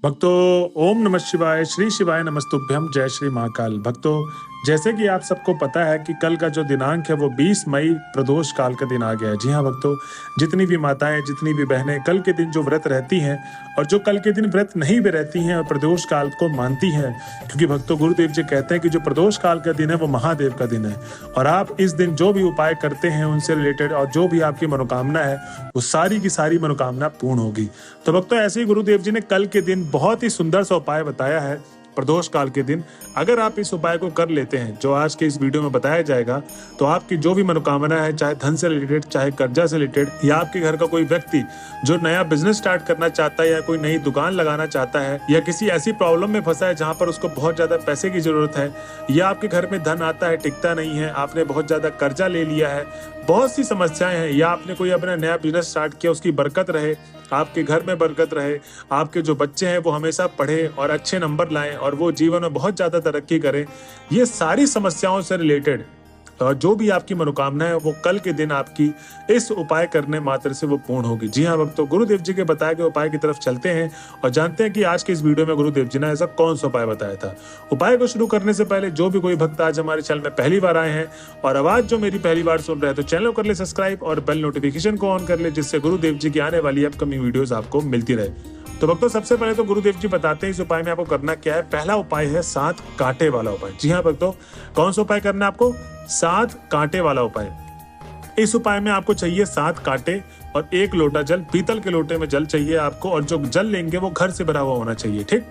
भक्तों, ओम नमः शिवाय, श्री शिवाय नमस्तुभ्यम, जय श्री महाकाल। भक्तों, जैसे कि आप सबको पता है कि कल का जो दिनांक है वो 20 मई प्रदोष काल का दिन आ गया है। जी हाँ भक्तों, जितनी भी माताएं, जितनी भी बहनें कल के दिन जो व्रत रहती हैं और जो कल के दिन व्रत नहीं भी रहती हैं और प्रदोष काल को मानती हैं, क्योंकि भक्तों गुरुदेव जी कहते हैं कि जो प्रदोष काल का दिन है वो महादेव का दिन है और आप इस दिन जो भी उपाय करते हैं उनसे रिलेटेड और जो भी आपकी मनोकामना है वो सारी की सारी मनोकामना पूर्ण होगी। तो भक्तों, ऐसे ही गुरुदेव जी ने कल के दिन बहुत ही सुंदर सा उपाय बताया है। प्रदोष काल के दिन अगर आप इस उपाय को कर लेते हैं जो आज के इस वीडियो में बताया जाएगा, तो आपकी जो भी मनोकामना है, चाहे धन से रिलेटेड, चाहे कर्जा से रिलेटेड, या आपके घर का कोई व्यक्ति जो नया बिजनेस स्टार्ट करना चाहता है या कोई नई दुकान लगाना चाहता है या किसी ऐसी प्रॉब्लम में फंसा है जहां पर उसको बहुत ज्यादा पैसे की जरूरत है, या आपके घर में धन आता है टिकता नहीं है, आपने बहुत ज्यादा कर्जा ले लिया है, बहुत सी समस्याएं हैं, या आपने कोई अपना नया बिजनेस स्टार्ट किया, उसकी बरकत रहे, आपके घर में बरकत रहे, आपके जो बच्चे हैं वो हमेशा पढ़े और अच्छे नंबर लाएं और वो जीवन में बहुत ज्यादा तरक्की करें, ये सारी समस्याओं से रिलेटेड और जो भी आपकी मनोकामना है वो कल के दिन आपकी इस उपाय करने मात्र से वो पूर्ण होगी। जी हाँ भक्तों, गुरुदेव जी के बताए गए उपाय की तरफ चलते हैं और जानते हैं कि आज के इस वीडियो में गुरुदेव जी ने ऐसा कौन सा उपाय बताया था। उपाय को शुरू करने से पहले जो भी कोई भक्त आज हमारे चैनल में पहली बार आए हैं और आवाज जो मेरी पहली बार सुन रहे हैं, तो चैनल को कर ले सब्सक्राइब और बेल नोटिफिकेशन को ऑन कर ले, जिससे गुरुदेव जी की आने वाली अपकमिंग वीडियोस आपको मिलती रहे। तो भक्तों, सबसे पहले तो गुरुदेव जी बताते हैं इस उपाय में आपको करना क्या है। पहला उपाय है 7 कांटे वाला उपाय। जी हाँ भक्तों, कौन सा उपाय करना है आपको? 7 कांटे वाला उपाय। इस उपाय में आपको चाहिए 7 कांटे और 1 लोटा जल। पीतल के लोटे में जल चाहिए आपको और जो जल लेंगे वो घर से भरा हुआ होना चाहिए, ठीक।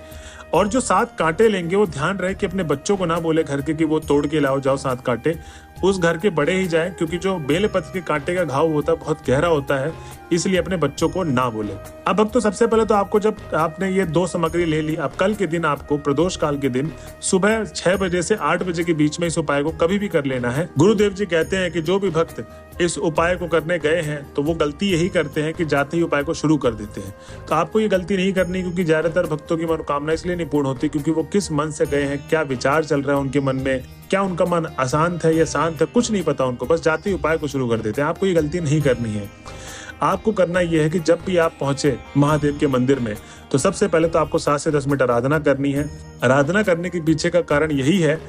और जो 7 कांटे लेंगे वो ध्यान रहे कि अपने बच्चों को ना बोले घर के कि वो तोड़ के लाओ जाओ 7 कांटे, उस घर के बड़े ही जाए, क्योंकि जो बेलपत्र के कांटे का घाव होता है बहुत गहरा होता है, इसलिए अपने बच्चों को ना बोले। अब भक्तों, सबसे पहले तो आपको जब आपने ये 2 सामग्री ले ली, अब कल के दिन आपको प्रदोष काल के दिन सुबह 6 बजे से 8 बजे के बीच में इस उपाय को कभी भी कर लेना है। गुरुदेव जी कहते हैं कि जो भी भक्त इस उपाय को करने गए हैं तो वो गलती यही करते हैं कि जाते ही उपाय को शुरू कर देते हैं। तो आपको ये गलती नहीं करनी, क्योंकि ज्यादातर भक्तों की मनोकामना इसलिए नहीं पूर्ण होती क्योंकि वो किस मन से गए हैं, क्या विचार चल रहा है उनके मन में, क्या उनका मन अशांत है या शांत है, कुछ नहीं पता उनको, बस जाते ही उपाय को शुरू कर देते हैं। आपको ये गलती नहीं करनी है। आपको करना यह है कि जब भी आप पहुंचे महादेव के मंदिर में, तो सबसे पहले तो आपको 7 से 10 मिनट आराधना करनी है। आराधना करने के पीछे का कारण यही है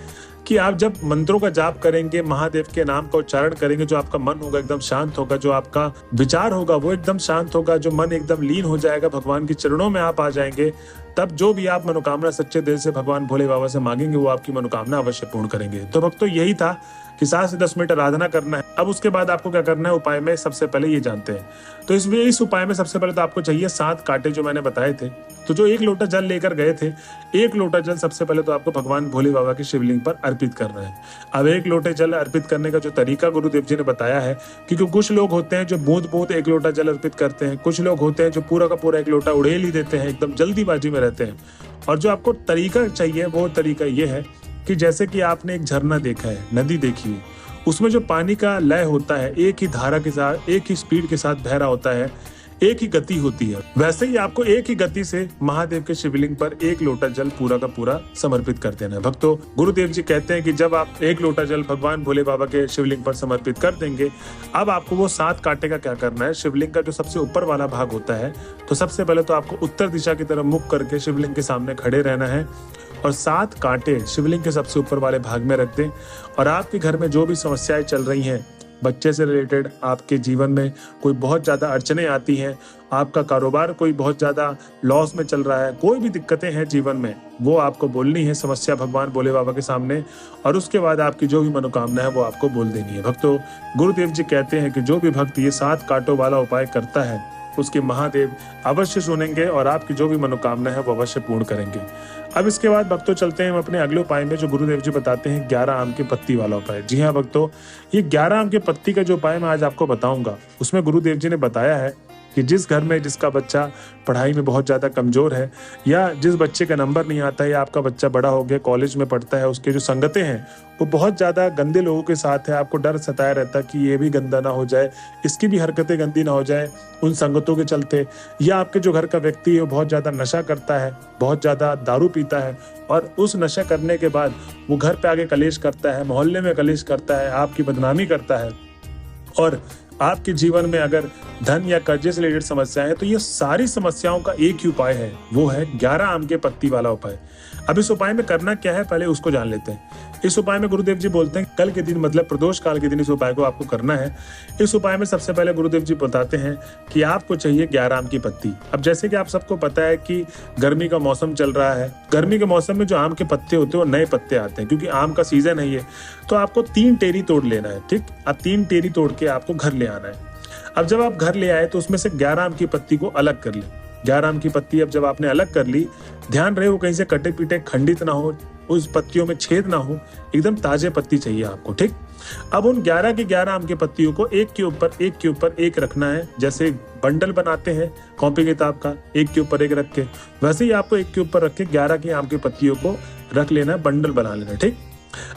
कि आप जब मंत्रों का जाप करेंगे, महादेव के नाम का उच्चारण करेंगे, जो आपका मन होगा एकदम शांत होगा, जो आपका विचार होगा वो एकदम शांत होगा, जो मन एकदम लीन हो जाएगा, भगवान के चरणों में आप आ जाएंगे, तब जो भी आप मनोकामना सच्चे दिल से भगवान भोले बाबा से मांगेंगे वो आपकी मनोकामना अवश्य पूर्ण करेंगे। तो भक्तों, यही था कि 7 से 10 मिनट आराधना करना है। अब उसके बाद आपको क्या करना है उपाय में, सबसे पहले ये जानते हैं। तो इस उपाय में सबसे पहले तो आपको चाहिए 7 कांटे जो मैंने बताए थे। तो जो 1 लोटा जल लेकर गए थे, 1 लोटा जल सबसे पहले तो आपको भगवान भोले बाबा की शिवलिंग पर अर्पित करना है। अब 1 लोटे जल अर्पित करने का जो तरीका गुरुदेव जी ने बताया है, क्योंकि कुछ लोग होते हैं जो बूंद बूंद 1 लोटा जल अर्पित करते हैं, कुछ लोग होते हैं जो पूरा का पूरा 1 लोटा उड़ेल ही देते हैं, एकदम जल्दीबाजी में रहते हैं। और जो आपको तरीका चाहिए वो तरीका ये है कि जैसे कि आपने एक झरना देखा है, नदी देखी है, उसमें जो पानी का लय होता है एक ही धारा के साथ, एक ही स्पीड के साथ बह रहा होता है, एक ही गति होती है, वैसे ही आपको एक ही गति से महादेव के शिवलिंग पर 1 लोटा जल पूरा का पूरा समर्पित कर देना है। भक्तों, गुरुदेव जी कहते हैं कि जब आप 1 लोटा जल भगवान भोले बाबा के शिवलिंग पर समर्पित कर देंगे, अब आपको वो 7 कांटे का क्या करना है। शिवलिंग का जो सबसे ऊपर वाला भाग होता है, तो सबसे पहले तो आपको उत्तर दिशा की तरफ मुख करके शिवलिंग के सामने खड़े रहना है और 7 कांटे शिवलिंग के सबसे ऊपर वाले भाग में रख दें। और आपके घर में जो भी समस्याएं चल रही हैं, बच्चे से रिलेटेड, आपके जीवन में कोई बहुत ज़्यादा अड़चने आती हैं, आपका कारोबार कोई बहुत ज़्यादा लॉस में चल रहा है, कोई भी दिक्कतें हैं जीवन में, वो आपको बोलनी है समस्या भगवान भोले बाबा के सामने, और उसके बाद आपकी जो भी मनोकामना है वो आपको बोल देनी है। भक्तों, गुरुदेव जी कहते हैं कि जो भी भक्त ये 7 कांटों वाला उपाय करता है उसके महादेव अवश्य सुनेंगे और आपकी जो भी मनोकामना है वो अवश्य पूर्ण करेंगे। अब इसके बाद भक्तों चलते हैं हम अपने अगले उपाय में, जो गुरुदेव जी बताते हैं 11 आम के पत्ती वाला उपाय। जी हाँ भक्तों, ये 11 आम के पत्ती का जो उपाय मैं आज आपको बताऊंगा, उसमें गुरुदेव जी ने बताया है कि जिस घर में जिसका बच्चा पढ़ाई में बहुत ज़्यादा कमज़ोर है, या जिस बच्चे का नंबर नहीं आता है, या आपका बच्चा बड़ा हो गया कॉलेज में पढ़ता है, उसके जो संगतें हैं वो बहुत ज़्यादा गंदे लोगों के साथ है, आपको डर सताया रहता कि ये भी गंदा ना हो जाए, इसकी भी हरकतें गंदी ना हो जाए उन संगतों के चलते, या आपके जो घर का व्यक्ति है वो बहुत ज़्यादा नशा करता है, बहुत ज़्यादा दारू पीता है और उस नशा करने के बाद वो घर पे आके कलेश करता है, मोहल्ले में कलेश करता है, आपकी बदनामी करता है और आपके जीवन में अगर धन या कर्जे से रिलेटेड समस्या है तो ये सारी समस्याओं का एक ही उपाय है, वो है 11 आम के पत्ती वाला उपाय। अब इस उपाय में करना क्या है पहले उसको जान लेते हैं। इस उपाय में गुरुदेव जी बोलते हैं कल के दिन मतलब प्रदोष काल के दिन इस उपाय को आपको करना है। इस उपाय में सबसे पहले गुरुदेव जी बताते हैं कि आपको चाहिए 11 आम की पत्ती। अब जैसे कि आप सबको पता है कि गर्मी का मौसम चल रहा है, गर्मी के मौसम में जो आम के पत्ते होते हैं वो नए पत्ते आते हैं क्योंकि आम का सीजन है ये। तो आपको 3 टेरी तोड़ लेना है, ठीक। अब 3 टेरी तोड़ के आपको घर ले आना है। अब जब आप घर ले आए तो उसमें से 11 आम की पत्ती को अलग कर ले। 11 आम की पत्ती अब जब आपने अलग कर ली, ध्यान रहे वो कहीं से कटे पीटे खंडित ना हो, उस पत्तियों में छेद ना हो, एकदम ताजे पत्ती चाहिए आपको, ठीक। अब उन 11 की 11 आम की पत्तियों को एक के ऊपर एक रखना है। जैसे बंडल बनाते हैं कॉपी किताब का, एक के ऊपर एक रख के, वैसे ही आपको एक के ऊपर रख के 11 की आम की पत्तियों को रख लेना है, बंडल बना लेना है, ठीक।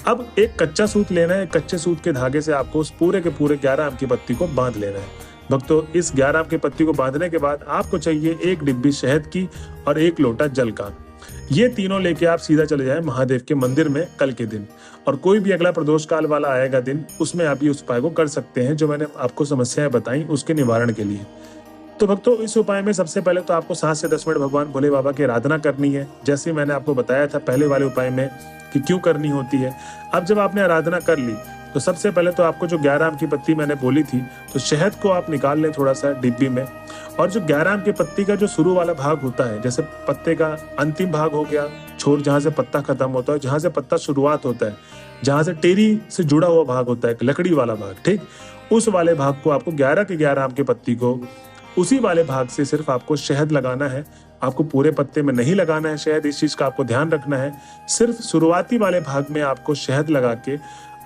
अब एक कच्चा सूत लेना है, कच्चे सूत के धागे से आपको उस पूरे के पूरे 11 आम की पत्ती को बांध लेना है। भक्तों, इस 11 आम की पत्ती को बांधने के बाद आपको चाहिए 1 डिब्बी शहद की और 1 लोटा जल का। ये तीनों लेके आप सीधा चले जाएं महादेव के मंदिर में कल के दिन, और कोई भी अगला प्रदोष काल वाला आएगा दिन, उसमें आप ये उस उपाय को कर सकते हैं जो मैंने आपको समस्याएं बताई उसके निवारण के लिए। तो भक्तों, इस उपाय में सबसे पहले तो आपको 7 से 10 मिनट भगवान भोले बाबा की आराधना करनी है, जैसे मैंने आपको बताया था पहले वाले उपाय में कि क्यों करनी होती है। अब जब आपने आराधना कर ली तो सबसे पहले तो आपको जो 11 आम की पत्ती मैंने बोली थी, तो शहद को आप निकाल लें थोड़ा सा डिब्बी में, और जो 11 आम की पत्ती का जो शुरू वाला भाग होता है, जैसे पत्ते का अंतिम भाग हो गया, छोर जहां से पत्ता खत्म होता है, जहां से पत्ता शुरुआत होता है, जहां से टेरी से जुड़ा हुआ भाग होता है, लकड़ी वाला भाग, ठीक, उस वाले भाग को आपको 11 के 11 आम की पत्ती को उसी वाले भाग से सिर्फ आपको शहद लगाना है। आपको पूरे पत्ते में नहीं लगाना है शहद, इस चीज का आपको ध्यान रखना है। सिर्फ शुरुआती वाले भाग में आपको शहद लगा के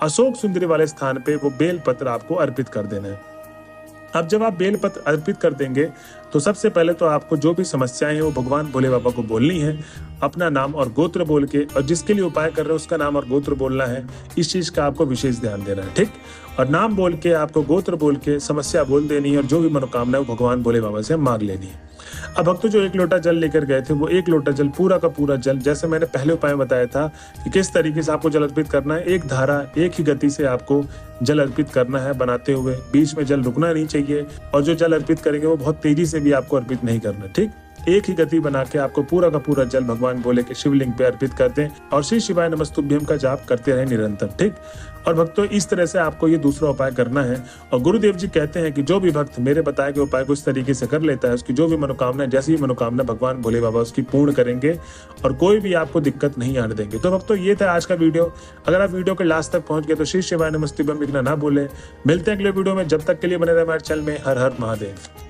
अशोक सुंदरी वाले स्थान पे वो बेल पत्र आपको अर्पित कर देना है। अब जब आप बेल पत्र अर्पित कर देंगे तो सबसे पहले तो आपको जो भी समस्याएं हैं वो भगवान भोले बाबा को बोलनी है, अपना नाम और गोत्र बोल के, और जिसके लिए उपाय कर रहे हो उसका नाम और गोत्र बोलना है। इस चीज का आपको विशेष ध्यान देना है, ठीक। और नाम बोल के, आपको गोत्र बोल के समस्या बोल देनी है, और जो भी मनोकामना है वो भगवान भोले बाबा से मांग लेनी है। अब भक्तों, जो 1 लोटा जल लेकर गए थे, वो 1 लोटा जल पूरा का पूरा जल, जैसे मैंने पहले उपाय बताया था कि किस तरीके से आपको जल अर्पित करना है, एक धारा एक ही गति से आपको जल अर्पित करना है बनाते हुए, बीच में जल रुकना नहीं चाहिए, और जो जल अर्पित करेंगे वो बहुत तेजी से भी आपको अर्पित नहीं करना, ठीक। एक ही गति बना के आपको पूरा का पूरा जल भगवान भोले के शिवलिंग पे अर्पित कर दें, और श्री शिवाय नमस्तुभ्यम का जाप करते रहें निरंतर, ठीक। और भक्तों, इस तरह से आपको ये दूसरा उपाय करना है। और गुरुदेव जी कहते हैं कि जो भी भक्त मेरे बताए गए उपाय को इस तरीके से कर लेता है, उसकी जो भी मनोकामना है, जैसी भी मनोकामना भगवान भोले बाबा उसकी पूर्ण करेंगे, और कोई भी आपको दिक्कत नहीं आने देंगे। तो भक्तों, ये था आज का वीडियो। अगर आप वीडियो के लास्ट तक पहुंच गए तो श्री शिवाय नमस्तुभ्यम लिखना ना भूलें। मिलते हैं अगले वीडियो में, जब तक के लिए बने रहे हमारे चैनल में। हर हर महादेव।